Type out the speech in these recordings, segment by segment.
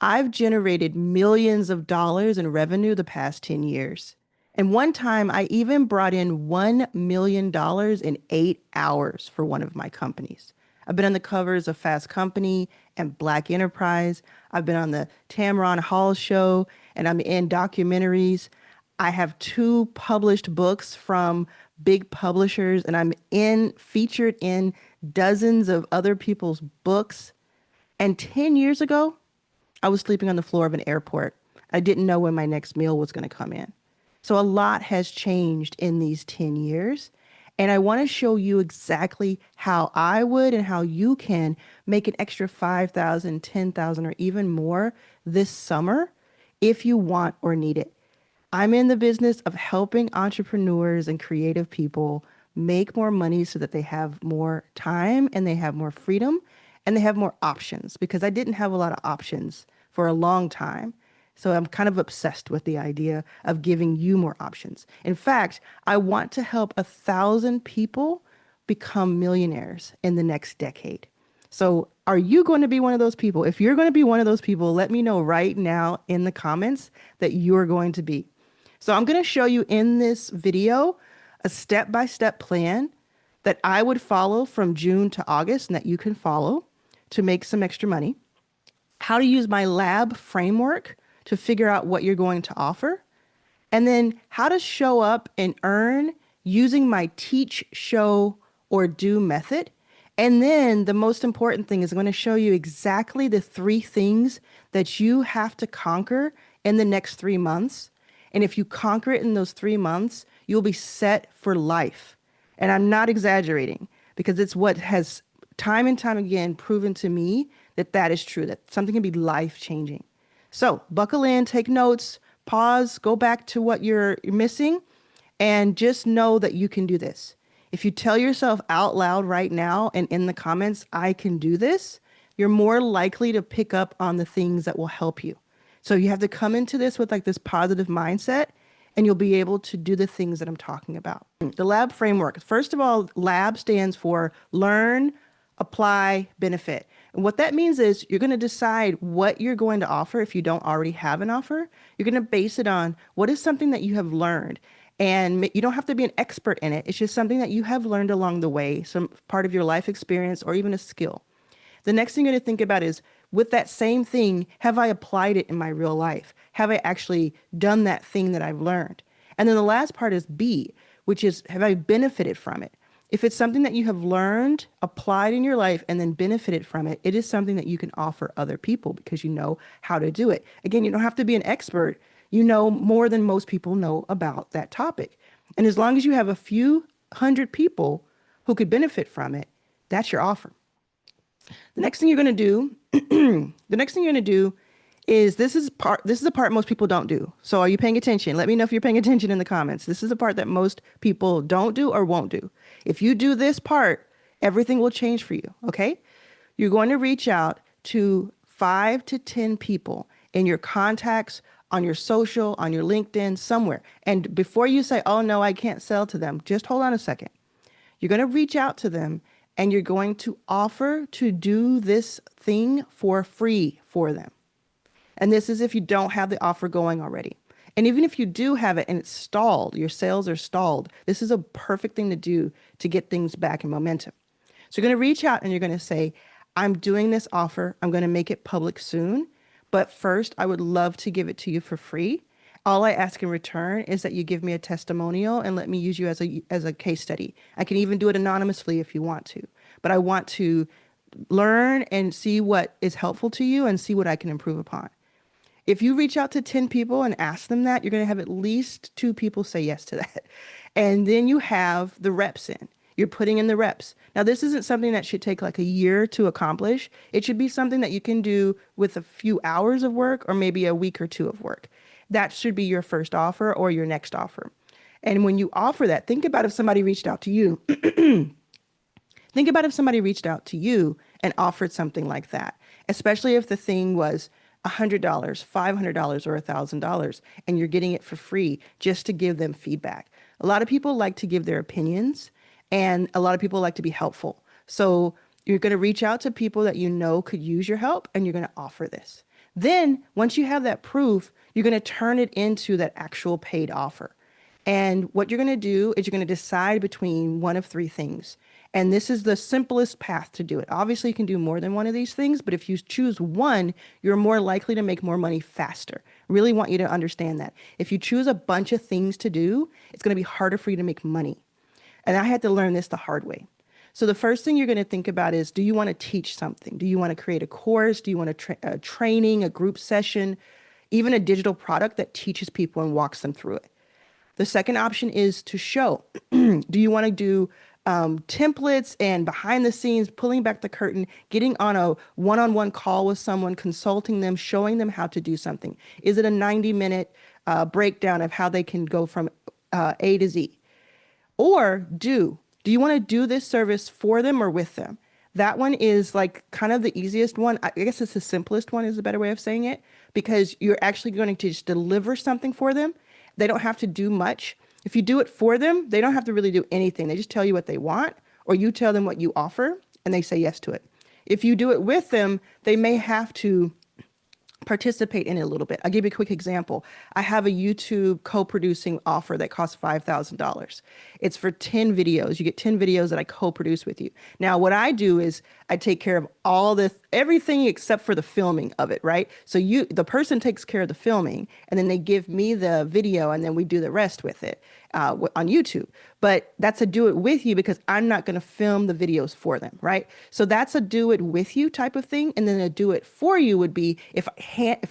I've generated millions of dollars in revenue the past 10 years. And one time I even brought in $1 million in 8 hours for one of my companies. I've been on the covers of Fast Company and Black Enterprise. I've been on the Tamron Hall show and I'm in documentaries. I have two published books from big publishers and I'm in featured in dozens of other people's books. And 10 years ago, I was sleeping on the floor of an airport. I didn't know when my next meal was going to come in. So a lot has changed in these 10 years. And I want to show you exactly how I would and how you can make an extra 5,000, 10,000, or even more this summer if you want or need it. I'm in the business of helping entrepreneurs and creative people make more money so that they have more time and they have more freedom and they have more options because I didn't have a lot of options for a long time. So I'm kind of obsessed with the idea of giving you more options. In fact, I want to help 1,000 people become millionaires in the next decade. So are you going to be one of those people? If you're going to be one of those people, let me know right now in the comments that you're going to be. So I'm going to show you in this video a step-by-step plan that I would follow from June to August and that you can follow to make some extra money, how to use my lab framework to figure out what you're going to offer, and then how to show up and earn using my teach, show, or do method. And then the most important thing is I'm going to show you exactly the 3 things that you have to conquer in the next 3 months. And if you conquer it in those 3 months, you'll be set for life. And I'm not exaggerating because it's what has time and time again proven to me that that is true, that something can be life changing. So buckle in, take notes, pause, go back to what you're missing, and just know that you can do this. If you tell yourself out loud right now and in the comments, I can do this, you're more likely to pick up on the things that will help you. So you have to come into this with like this positive mindset and you'll be able to do the things that I'm talking about. The lab framework. First of all, lab stands for learn, apply, benefit. And what that means is you're going to decide what you're going to offer if you don't already have an offer. You're going to base it on what is something that you have learned. And you don't have to be an expert in it. It's just something that you have learned along the way, some part of your life experience or even a skill. The next thing you're going to think about is with that same thing, have I applied it in my real life? Have I actually done that thing that I've learned? And then the last part is B, which is have I benefited from it? If it's something that you have learned, applied in your life, and then benefited from it, it is something that you can offer other people because you know how to do it. Again, you don't have to be an expert. You know more than most people know about that topic. And as long as you have a few hundred people who could benefit from it, that's your offer. The next thing you're going to do, the next thing you're going to do is this is the part most people don't do. So are you paying attention? Let me know if you're paying attention in the comments. This is the part that most people don't do or won't do. If you do this part, everything will change for you, okay? You're going to reach out to 5 to 10 people in your contacts, on your social, on your LinkedIn, somewhere. And before you say, oh no, I can't sell to them, just hold on a second. You're going to reach out to them and you're going to offer to do this thing for free for them. And this is if you don't have the offer going already. And even if you do have it and it's stalled, your sales are stalled, this is a perfect thing to do to get things back in momentum. So you're going to reach out and you're going to say, I'm doing this offer. I'm going to make it public soon. But first, I would love to give it to you for free. All I ask in return is that you give me a testimonial and let me use you as a case study. I can even do it anonymously if you want to. But I want to learn and see what is helpful to you and see what I can improve upon. If you reach out to 10 people and ask them that, you're going to have at least 2 people say yes to that. And then you have the reps in. You're putting in the reps. Now, this isn't something that should take like a year to accomplish. It should be something that you can do with a few hours of work or maybe a week or 2 of work. That should be your first offer or your next offer. And when you offer that, think about if somebody reached out to you. Think about if somebody reached out to you and offered something like that, especially if the thing was $100, $500, or $1,000, and you're getting it for free just to give them feedback. A lot of people like to give their opinions, and a lot of people like to be helpful. So you're going to reach out to people that you know could use your help, and you're going to offer this. Then once you have that proof, you're going to turn it into that actual paid offer. And what you're going to do is you're going to decide between one of three things. And this is the simplest path to do it. Obviously, you can do more than one of these things, but if you choose one, you're more likely to make more money faster. Really want you to understand that. If you choose a bunch of things to do, it's going to be harder for you to make money. And I had to learn this the hard way. So the first thing you're going to think about is, do you want to teach something? Do you want to create a course? Do you want a training, a group session, even a digital product that teaches people and walks them through it? The second option is to show. Do you want to do templates and behind the scenes, pulling back the curtain, getting on a one-on-one call with someone, consulting them, showing them how to do something? Is it a 90-minute breakdown of how they can go from A to Z? Or do you want to do this service for them or with them? That one is like kind of the easiest one. I guess it's the simplest one is a better way of saying it, because you're actually going to just deliver something for them. They don't have to do much. If you do it for them, they don't have to really do anything. They just tell you what they want, or you tell them what you offer, and they say yes to it. If you do it with them, they may have to participate in it a little bit. I'll give you a quick example. I have a YouTube co-producing offer that costs $5,000. It's for 10 videos. You get 10 videos that I co-produce with you. Now, what I do is I take care of all this, everything except for the filming of it, right? So the person takes care of the filming, and then they give me the video, and then we do the rest with it on YouTube. But that's a do it with you because I'm not going to film the videos for them, right? So that's a do it with you type of thing. And then a do it for you would be if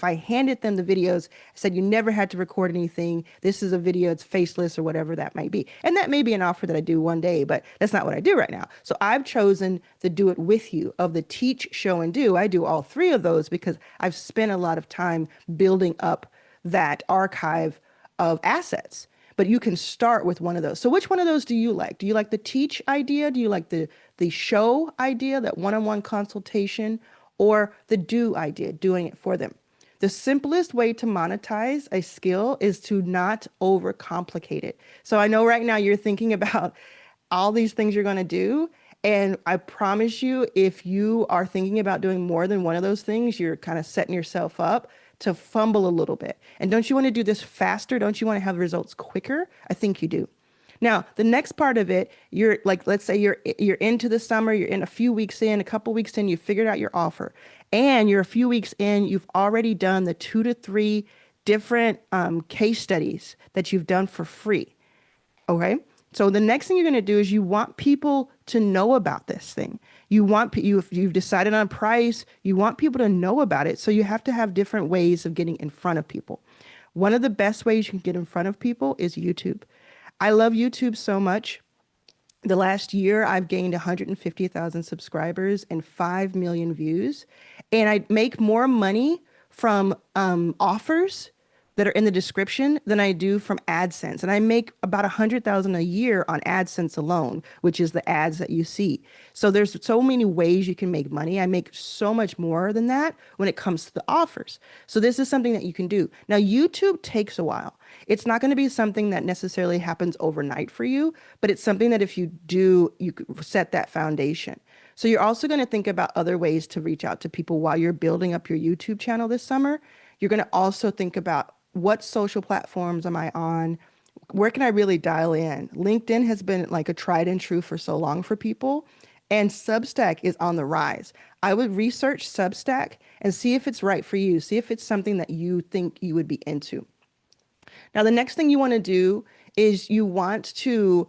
I handed them the videos, I said, you never had to record anything. This is a video, it's faceless or whatever that might be. And that may be an offer that I do one day, but that's not what I do right now. So I've chosen the do it with you of the teach, show, and do. I do all three of those because I've spent a lot of time building up that archive of assets. But you can start with one of those. So which one of those do you like? Do you like the teach idea? Do you like the show idea, that one-on-one consultation, or the do idea, doing it for them? The simplest way to monetize a skill is to not overcomplicate it. So I know right now you're thinking about all these things you're going to do. And I promise you, if you are thinking about doing more than one of those things, you're kind of setting yourself up to fumble a little bit. And don't you want to do this faster? Don't you want to have results quicker? I think you do. Now, the next part of it, you're like, let's say you're into the summer, you're in a few weeks in, a couple weeks in, you figured out your offer, and you're a few weeks in, you've already done the 2 to 3 different case studies that you've done for free. Okay. So the next thing you're going to do is you want people to know about this thing. If you've decided on a price, you want people to know about it. So you have to have different ways of getting in front of people. One of the best ways you can get in front of people is YouTube. I love YouTube so much. The last year, I've gained 150,000 subscribers and 5 million views. And I make more money from offers that are in the description than I do from AdSense. And I make about 100,000 a year on AdSense alone, which is the ads that you see. So there's so many ways you can make money. I make so much more than that when it comes to the offers. So this is something that you can do. Now, YouTube takes a while. It's not going to be something that necessarily happens overnight for you, but it's something that if you do, you could set that foundation. So you're also going to think about other ways to reach out to people while you're building up your YouTube channel this summer. You're going to also think about, what social platforms am I on? Where can I really dial in? LinkedIn has been like a tried and true for so long for people, and Substack is on the rise. I would research Substack and see if it's right for you. See if it's something that you think you would be into. Now, the next thing you want to do is you want to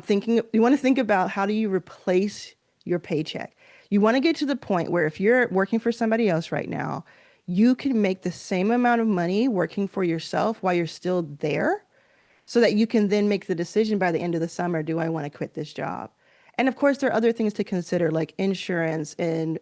think about, how do you replace your paycheck? You want to get to the point where if you're working for somebody else right now, you can make the same amount of money working for yourself while you're still there, so that you can then make the decision by the end of the summer, do I want to quit this job? And of course, there are other things to consider, like insurance and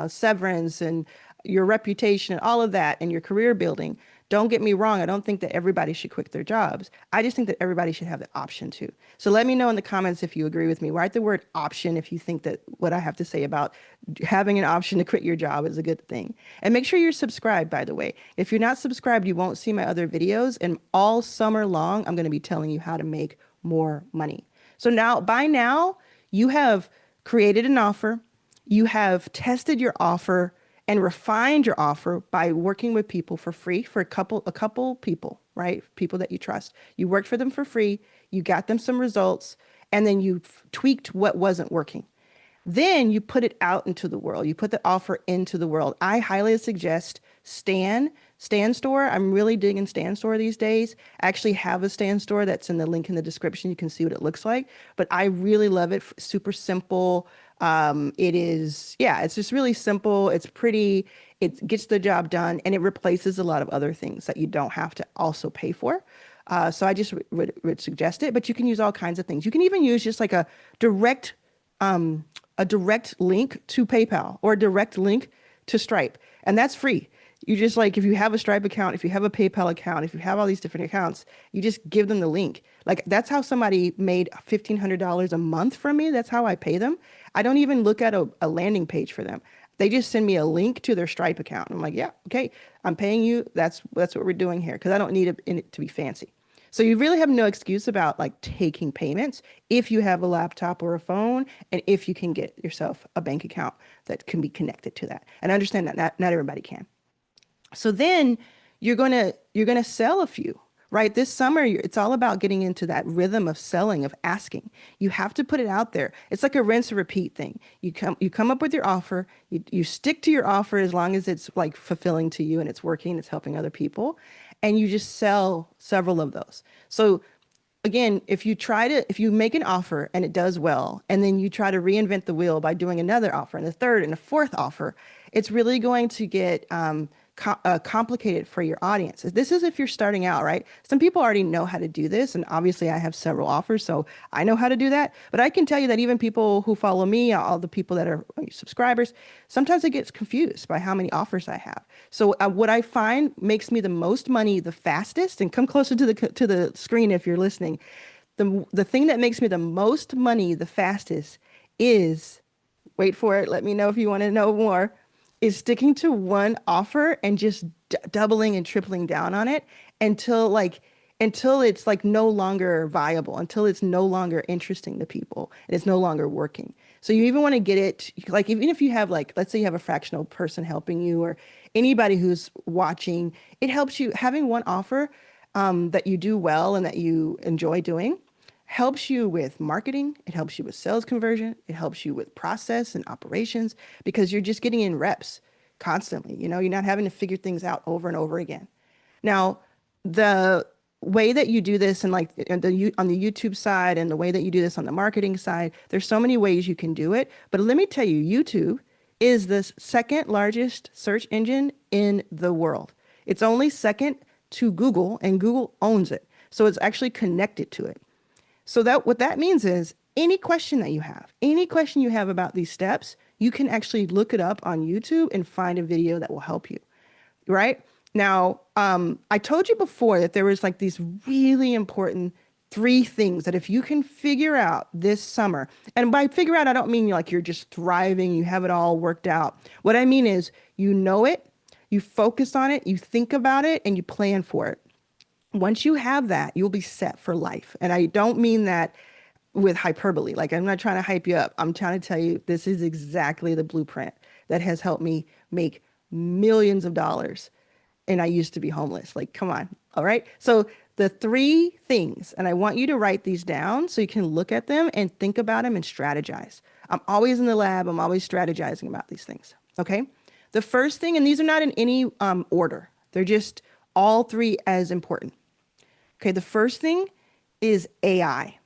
severance and your reputation and all of that and your career building. Don't get me wrong. I don't think that everybody should quit their jobs. I just think that everybody should have the option to. So let me know in the comments if you agree with me. Write the word option if you think that what I have to say about having an option to quit your job is a good thing. And make sure you're subscribed, by the way. If you're not subscribed, you won't see my other videos. And all summer long, I'm going to be telling you how to make more money. So by now, you have created an offer, you have tested your offer, and refined your offer by working with people for free for a couple people, right? People that you trust. You worked for them for free, you got them some results, and then you tweaked what wasn't working. Then you put it out into the world. You put the offer into the world. I highly suggest Stan Store. I'm really digging Stan Store these days. I actually have a Stan Store that's in the link in the description. You can see what it looks like. But I really love it. Super simple. It is, yeah, it's just really simple. It's pretty. It gets the job done, and it replaces a lot of other things that you don't have to also pay for. So I just would suggest it, but you can use all kinds of things. You can even use just like direct um, a direct link to PayPal or a direct link to Stripe, and that's free. You just like if you have a Stripe account, if you have a PayPal account, if you have all these different accounts, you just give them the link. Like that's how somebody made $1,500 a month from me. That's how I pay them. I don't even look at a landing page for them. They just send me a link to their Stripe account. I'm like, yeah, okay, I'm paying you. That's what we're doing here because I don't need it to be fancy. So you really have no excuse about like taking payments if you have a laptop or a phone and if you can get yourself a bank account that can be connected to that. And I understand that not everybody can. So then you're gonna sell a few, right? This summer, it's all about getting into that rhythm of selling, of asking. You have to put it out there. It's like a rinse and repeat thing. You come up with your offer, you stick to your offer as long as it's like fulfilling to you and it's working, it's helping other people, and you just sell several of those. So again, if you make an offer and it does well, and then you try to reinvent the wheel by doing another offer and the third and the fourth offer, it's really going to get complicated for your audience. This is if you're starting out, right? Some people already know how to do this, and obviously I have several offers, so I know how to do that. But I can tell you that even people who follow me, all the people that are subscribers, sometimes they get confused by how many offers I have. So what I find makes me the most money the fastest, and come closer to the screen if you're listening. The thing that makes me the most money the fastest is, wait for it, let me know if you want to know more, is sticking to one offer and just doubling and tripling down on it until like until it's like no longer viable, until it's no longer interesting to people and it's no longer working. So you even want to get it like even if you have like let's say you have a fractional person helping you or anybody who's watching, it helps you having one offer that you do well and that you enjoy doing helps you with marketing, it helps you with sales conversion, it helps you with process and operations because you're just getting in reps constantly. You know, you're not having to figure things out over and over again. Now, the way that you do this and like on the YouTube side and the way that you do this on the marketing side, there's so many ways you can do it. But let me tell you, YouTube is the second largest search engine in the world. It's only second to Google and Google owns it. So it's actually connected to it. So that what that means is any question that you have, any question you have about these steps, you can actually look it up on YouTube and find a video that will help you, right? Now, I told you before that there was like these really important three things that if you can figure out this summer, and by figure out, I don't mean like you're just thriving, you have it all worked out. What I mean is you know it, you focus on it, you think about it, and you plan for it. Once you have that, you'll be set for life. And I don't mean that with hyperbole. Like, I'm not trying to hype you up. I'm trying to tell you this is exactly the blueprint that has helped me make millions of dollars. And I used to be homeless. Like, come on. All right. So, the three things, and I want you to write these down so you can look at them and think about them and strategize. I'm always in the lab, I'm always strategizing about these things. Okay. The first thing, and these are not in any order, they're just all three as important. Okay, the first thing is AI.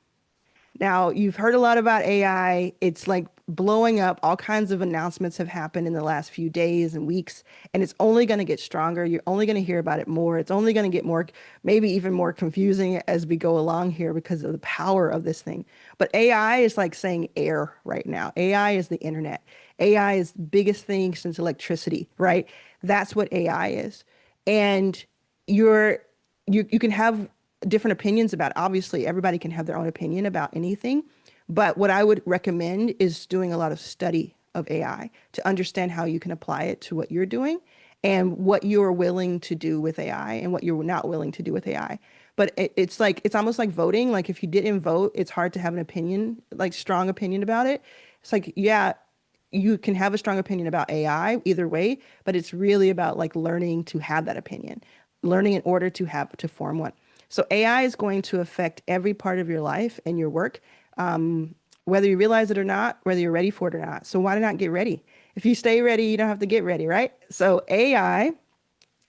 Now, you've heard a lot about AI. It's like blowing up. All kinds of announcements have happened in the last few days and weeks, and it's only going to get stronger. You're only going to hear about it more. It's only going to get more, maybe even more confusing as we go along here because of the power of this thing. But AI is like saying air right now. AI is the internet. AI is the biggest thing since electricity, right? That's what AI is. And you can have different opinions about it. Obviously everybody can have their own opinion about anything, but what I would recommend is doing a lot of study of AI to understand how you can apply it to what you're doing and what you're willing to do with AI and what you're not willing to do with AI. But it's like it's almost like voting. Like if you didn't vote, it's hard to have an opinion, like strong opinion about it. It's like, yeah, you can have a strong opinion about AI either way, but it's really about like learning to have that opinion, learning in order to have to form one. So AI is going to affect every part of your life and your work, whether you realize it or not, whether you're ready for it or not. So why not get ready? If you stay ready, you don't have to get ready, right? So AI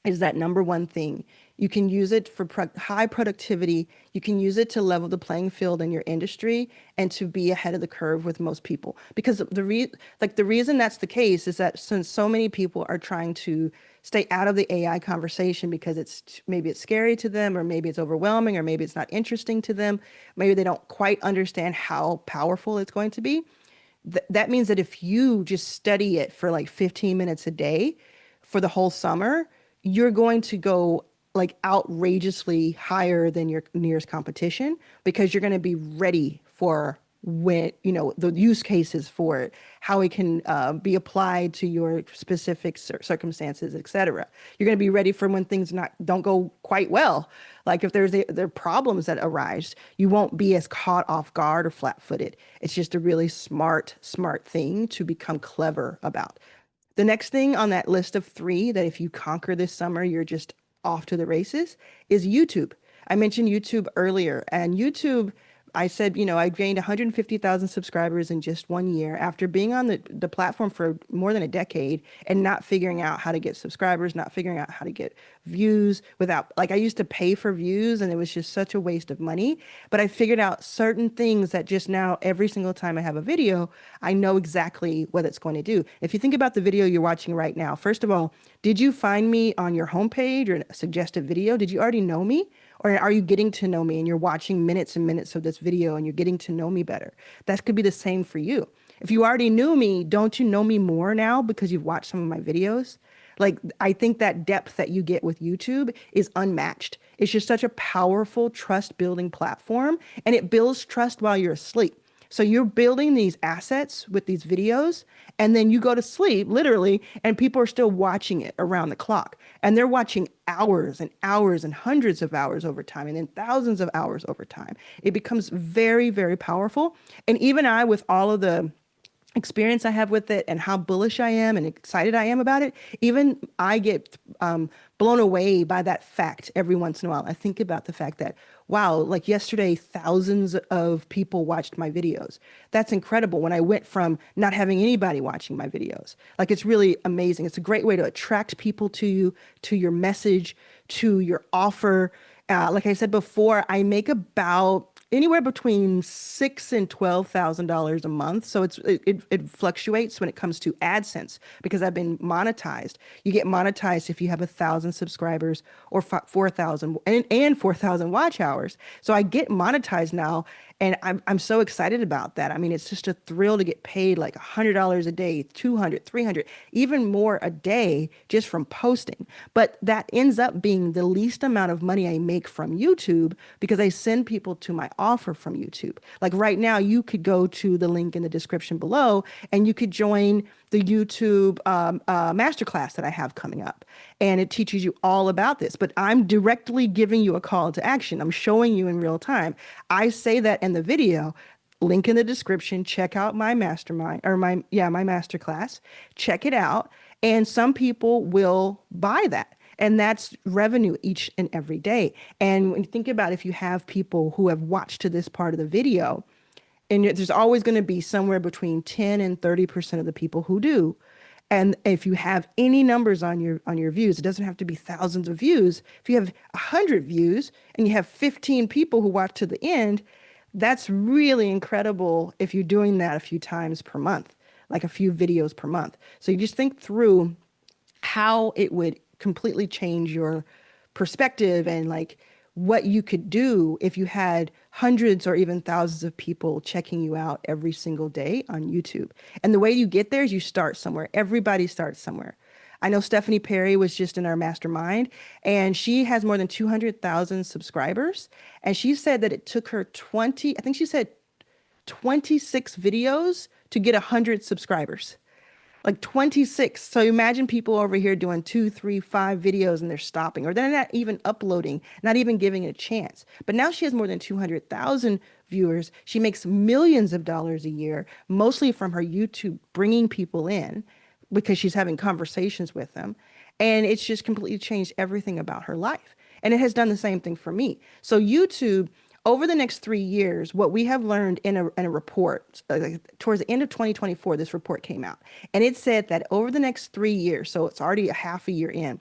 is that number one thing. You can use it for high productivity. You can use it to level the playing field in your industry and to be ahead of the curve with most people. Because the reason that's the case is that since so many people are trying to stay out of the AI conversation because maybe it's scary to them, or maybe it's overwhelming, or maybe it's not interesting to them, maybe they don't quite understand how powerful it's going to be. That means that if you just study it for like 15 minutes a day for the whole summer, you're going to go like outrageously higher than your nearest competition because you're going to be ready for when, the use cases for it, how it can be applied to your specific circumstances, et cetera. You're going to be ready for when things don't go quite well. Like if there are problems that arise, you won't be as caught off guard or flat-footed. It's just a really smart thing to become clever about. The next thing on that list of three that if you conquer this summer, you're just off to the races is YouTube. I mentioned YouTube earlier, and YouTube, I said, I gained 150,000 subscribers in just 1 year after being on the platform for more than a decade and not figuring out how to get subscribers, not figuring out how to get views without, like, I used to pay for views and it was just such a waste of money. But I figured out certain things that just now, every single time I have a video, I know exactly what it's going to do. If you think about the video you're watching right now, first of all, did you find me on your homepage or a suggested video? Did you already know me? Or are you getting to know me and you're watching minutes and minutes of this video and you're getting to know me better? That could be the same for you. If you already knew me, don't you know me more now because you've watched some of my videos? Like, I think that depth that you get with YouTube is unmatched. It's just such a powerful trust building platform, and it builds trust while you're asleep. So you're building these assets with these videos, and then you go to sleep, literally, and people are still watching it around the clock. And they're watching hours and hours and hundreds of hours over time, and then thousands of hours over time. It becomes very, very powerful. And even I, with all of the experience I have with it and how bullish I am and excited I am about it, even I get blown away by that fact every once in a while. I think about the fact that, wow, like yesterday, thousands of people watched my videos. That's incredible when I went from not having anybody watching my videos. Like, it's really amazing. It's a great way to attract people to you, to your message, to your offer. Like I said before, I make about anywhere between six and $12,000 a month. So it fluctuates when it comes to AdSense because I've been monetized. You get monetized if you have 1,000 subscribers or 4,000 and 4,000 watch hours. So I get monetized now, and I'm so excited about that. I mean, it's just a thrill to get paid like $100 a day, 200, 300, even more a day just from posting. But that ends up being the least amount of money I make from YouTube because I send people to my offer from YouTube. Like right now, you could go to the link in the description below and you could join the YouTube masterclass that I have coming up. And it teaches you all about this, but I'm directly giving you a call to action. I'm showing you in real time. I say that in the video, link in the description, check out my mastermind or my masterclass, check it out. And some people will buy that. And that's revenue each and every day. And when you think about if you have people who have watched to this part of the video, and there's always going to be somewhere between 10 and 30% of the people who do. And if you have any numbers on your views, it doesn't have to be thousands of views. If you have 100 views and you have 15 people who watch to the end, that's really incredible if you're doing that a few times per month, like a few videos per month. So you just think through how it would completely change your perspective and like what you could do if you had hundreds or even thousands of people checking you out every single day on YouTube. And the way you get there is you start somewhere. Everybody starts somewhere. I know Stephanie Perry was just in our mastermind and she has more than 200,000 subscribers. And she said that it took her 20, I think she said 26 videos to get 100 subscribers. Like 26. So imagine people over here doing two, three, five videos and they're stopping, or they're not even uploading, not even giving it a chance. But now she has more than 200,000 viewers. She makes millions of dollars a year, mostly from her YouTube, bringing people in because she's having conversations with them. And it's just completely changed everything about her life. And it has done the same thing for me. So YouTube, over the next 3 years, what we have learned in a report, towards the end of 2024, this report came out. And it said that over the next 3 years, so it's already a half a year in,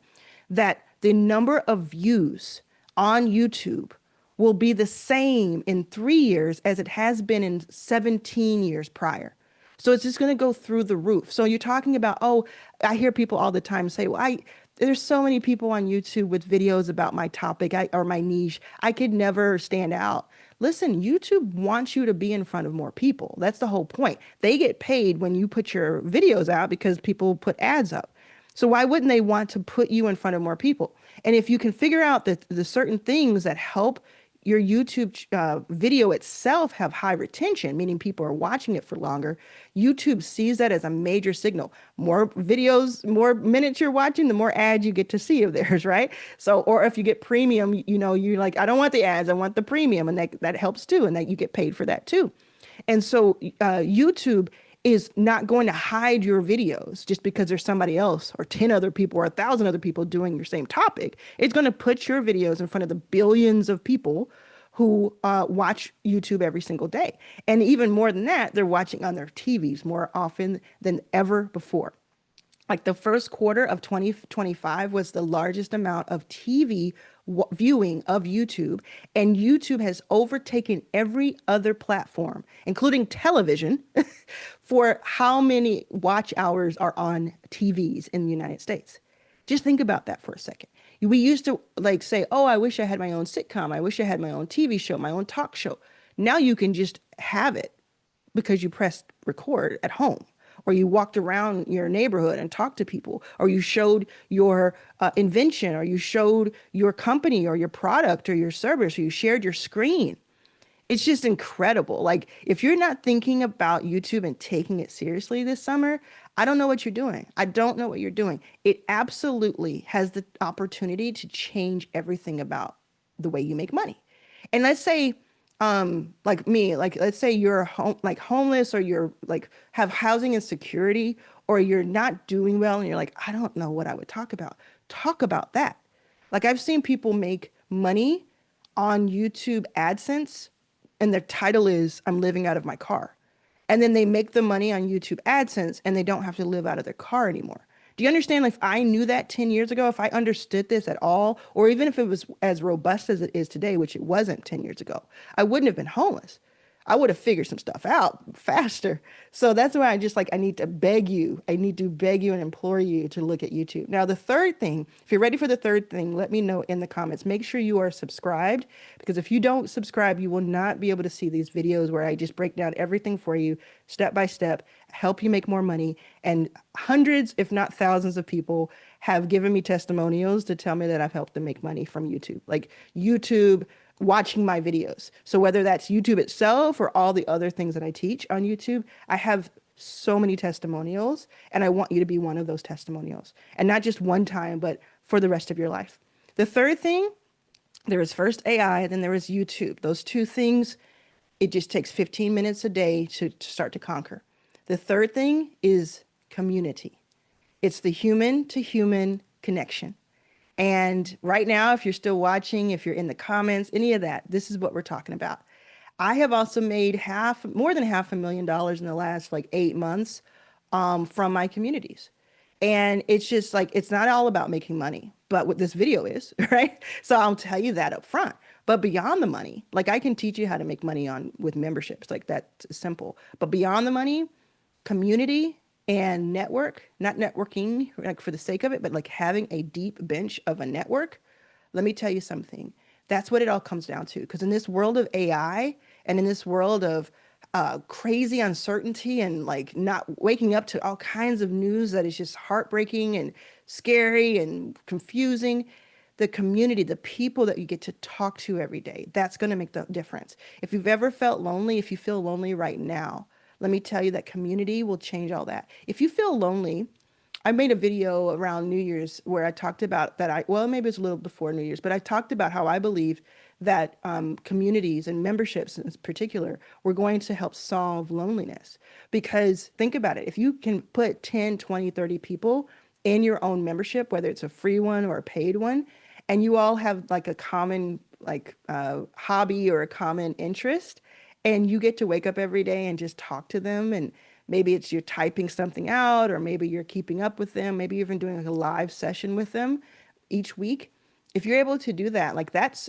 that the number of views on YouTube will be the same in 3 years as it has been in 17 years prior. So it's just going to go through the roof. So you're talking about, oh, I hear people all the time say, well, there's so many people on YouTube with videos about my topic or my niche. I could never stand out. Listen, YouTube wants you to be in front of more people. That's the whole point. They get paid when you put your videos out because people put ads up. So why wouldn't they want to put you in front of more people? And if you can figure out that the certain things that help your YouTube video itself have high retention, meaning people are watching it for longer, YouTube sees that as a major signal. More videos, more minutes you're watching, the more ads you get to see of theirs, right? So, or if you get premium, you're like, I don't want the ads, I want the premium, and that helps too, and that you get paid for that too. And so YouTube is not going to hide your videos just because there's somebody else or 10 other people or 1,000 other people doing your same topic. It's going to put your videos in front of the billions of people who watch YouTube every single day. And even more than that, they're watching on their TVs more often than ever before. Like the first quarter of 2025 was the largest amount of TV viewing of YouTube, and YouTube has overtaken every other platform, including television, for how many watch hours are on TVs in the United States. Just think about that for a second. We used to like say, oh, I wish I had my own sitcom. I wish I had my own TV show, my own talk show. Now you can just have it because you pressed record at home, or you walked around your neighborhood and talked to people, or you showed your invention, or you showed your company or your product or your service, or you shared your screen. It's just incredible. Like, if you're not thinking about YouTube and taking it seriously this summer, I don't know what you're doing. I don't know what you're doing. It absolutely has the opportunity to change everything about the way you make money. And let's say, like me, like let's say you're like homeless, or you're like have housing insecurity, or you're not doing well and you're like, I don't know what I would talk about. Talk about that. Like, I've seen people make money on YouTube AdSense, and their title is I'm living out of my car. And then they make the money on YouTube AdSense and they don't have to live out of their car anymore. Do you understand? Like, if I knew that 10 years ago, if I understood this at all, or even if it was as robust as it is today, which it wasn't 10 years ago, I wouldn't have been homeless. I would have figured some stuff out faster. So that's why I need to beg you. I need to beg you and implore you to look at YouTube. Now, the third thing, if you're ready for the third thing, let me know in the comments. Make sure you are subscribed, because if you don't subscribe, you will not be able to see these videos where I just break down everything for you step by step, help you make more money. And hundreds, if not thousands of people have given me testimonials to tell me that I've helped them make money from YouTube. Like YouTube watching my videos. So whether that's YouTube itself or all the other things that I teach on YouTube, I have so many testimonials, and I want you to be one of those testimonials. And not just one time, but for the rest of your life. The third thing, there is first AI, then there is YouTube. Those two things, it just takes 15 minutes a day to start to conquer. The third thing is community. It's the human to human connection. And right now, if you're still watching, if you're in the comments, any of that, this is what we're talking about. I have also made more than $500,000 in the last like 8 months from my communities. And it's just like, it's not all about making money, but what this video is, right? So I'll tell you that up front. But beyond the money, like I can teach you how to make money with memberships, like that's simple. But beyond the money, community and network, not networking like for the sake of it, but like having a deep bench of a network. Let me tell you something. That's what it all comes down to. Because in this world of AI and in this world of crazy uncertainty and like not waking up to all kinds of news that is just heartbreaking and scary and confusing, the community, the people that you get to talk to every day, that's going to make the difference. If you've ever felt lonely, if you feel lonely right now, let me tell you that community will change all that. If you feel lonely, I made a video around New Year's where I talked about that. Well, maybe it's a little before New Year's, but I talked about how I believe that communities and memberships in particular were going to help solve loneliness. Because think about it, if you can put 10, 20, 30 people in your own membership, whether it's a free one or a paid one, and you all have like a common hobby or a common interest, and you get to wake up every day and just talk to them, and maybe it's you're typing something out, or maybe you're keeping up with them, maybe you're even doing like a live session with them each week. If you're able to do that, like that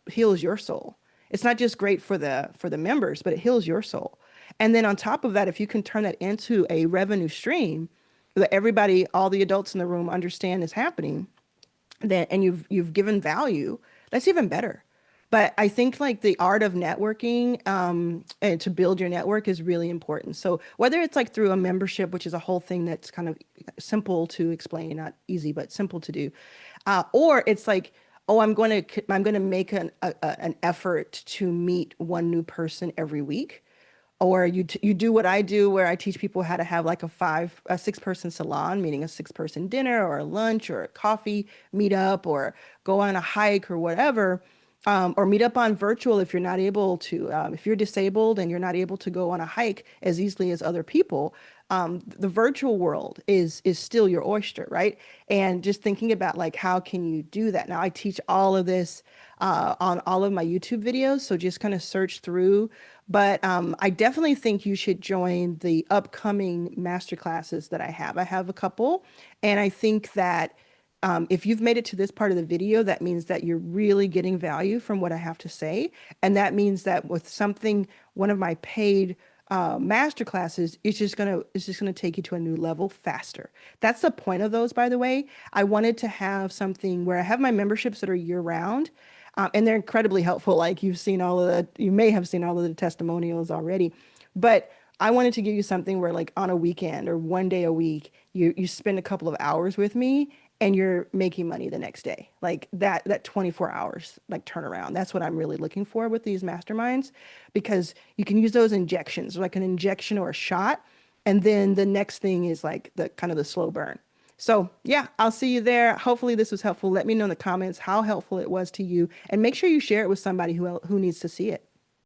heals your soul. It's not just great for the members, but it heals your soul. And then on top of that, if you can turn that into a revenue stream that everybody, all the adults in the room understand is happening, that and you've given value, that's even better. But I think like the art of networking and to build your network is really important. So whether it's like through a membership, which is a whole thing that's kind of simple to explain, not easy but simple to do, or it's like, oh, I'm going to make an effort to meet one new person every week, or you do what I do, where I teach people how to have like a 6 person salon, meaning a 6 person dinner or a lunch or a coffee meetup, or go on a hike or whatever, or meet up on virtual if you're not able to, if you're disabled and you're not able to go on a hike as easily as other people. The virtual world is still your oyster, right? And just thinking about like how can you do that? Now I teach all of this on all of my YouTube videos, so just kind of search through. But I definitely think you should join the upcoming master classes that I have. I have a couple, and I think that if you've made it to this part of the video, that means that you're really getting value from what I have to say. And that means that with something, one of my paid master classes, it's just gonna take you to a new level faster. That's the point of those, by the way. I wanted to have something where I have my memberships that are year round, and they're incredibly helpful. Like you may have seen all of the testimonials already, but I wanted to give you something where like on a weekend or one day a week, you spend a couple of hours with me and you're making money the next day. Like that 24 hours like turnaround. That's what I'm really looking for with these masterminds, because you can use those injections, like an injection or a shot, and then the next thing is like the kind of the slow burn. So yeah, I'll see you there. Hopefully this was helpful. Let me know in the comments how helpful it was to you, and make sure you share it with somebody who needs to see it.